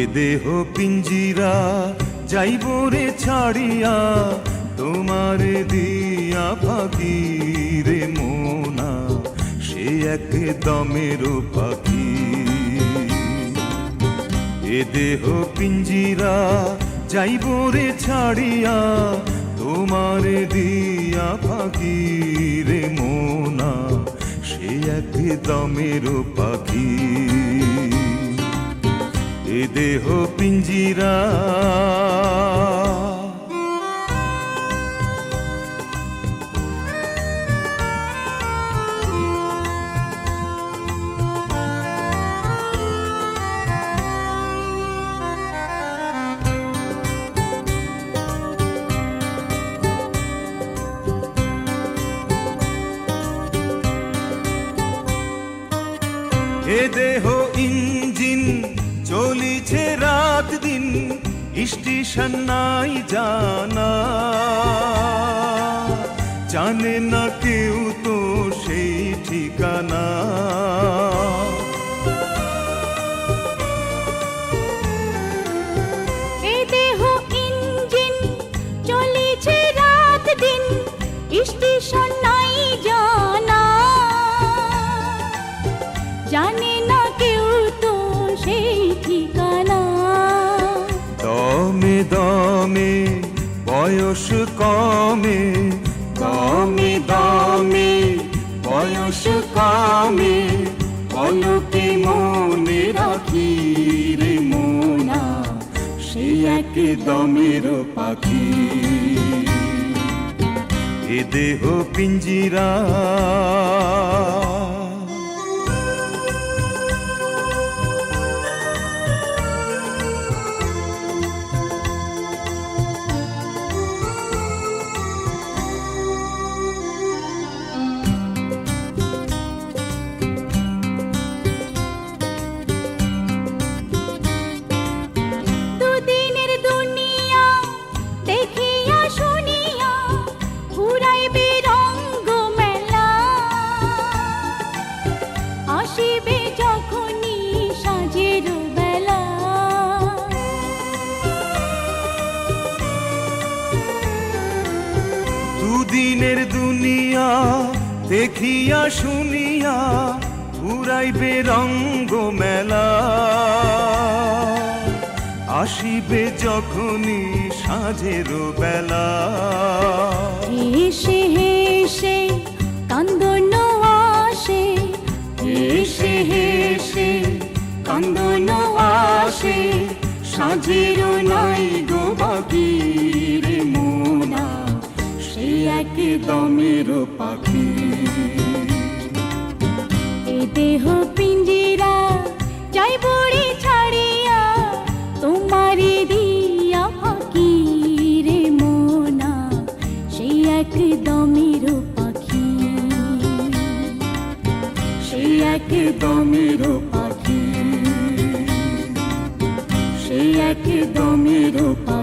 এ দেহ পিঞ্জিরা যাইব রে ছাড়িয়া, তোমার দিয়া ফাঁকি রে মোনা, সে এক দমের পাখি। এ দেহ পিঞ্জিরা যাইব রে ছাড়িয়া, তোমার দিয়া ফাঁকি রে মোনা, সে এক দমের পাখি। এ দেহ পিঞ্জিরা এ দেহ ইঞ্জিন চলিছে রাত দিন, স্টেশন নাই জানা, জানে না কেউ তো সেই ঠিকানা। এ দেহ ইঞ্জিন চলিছে রাত দিন, স্টেশন নাই জানা, জানে না কেউ তো সেই ঠিকানা। দমে দমে বয়স কমে, দমে দমে বয়স কমে, পলকে মনে রাখি রে মোনা, সে এক দমের পাখি। এ দেহ পিঞ্জিরা দিনের দুনিয়া দেখিয়া শুনিয়া, ঘুরাইবে রঙ্গ মেলা, আসিবে যখনই সাঁঝের বেলা। হেসে হেসে কান্দন আসে, হেসে হেসে কান্দন আসে, সাঁঝের নাই গো বাকি রে মোনা, সে এক দমের পাখি। এ দেহ পিঞ্জিরা যাইব রে ছাড়িয়া, তোমার দিয়া ফাঁকি রে মোনা, সেই এক দমের পাখি, সেই এক দমের পাখি, সেই এক দমের পাখি।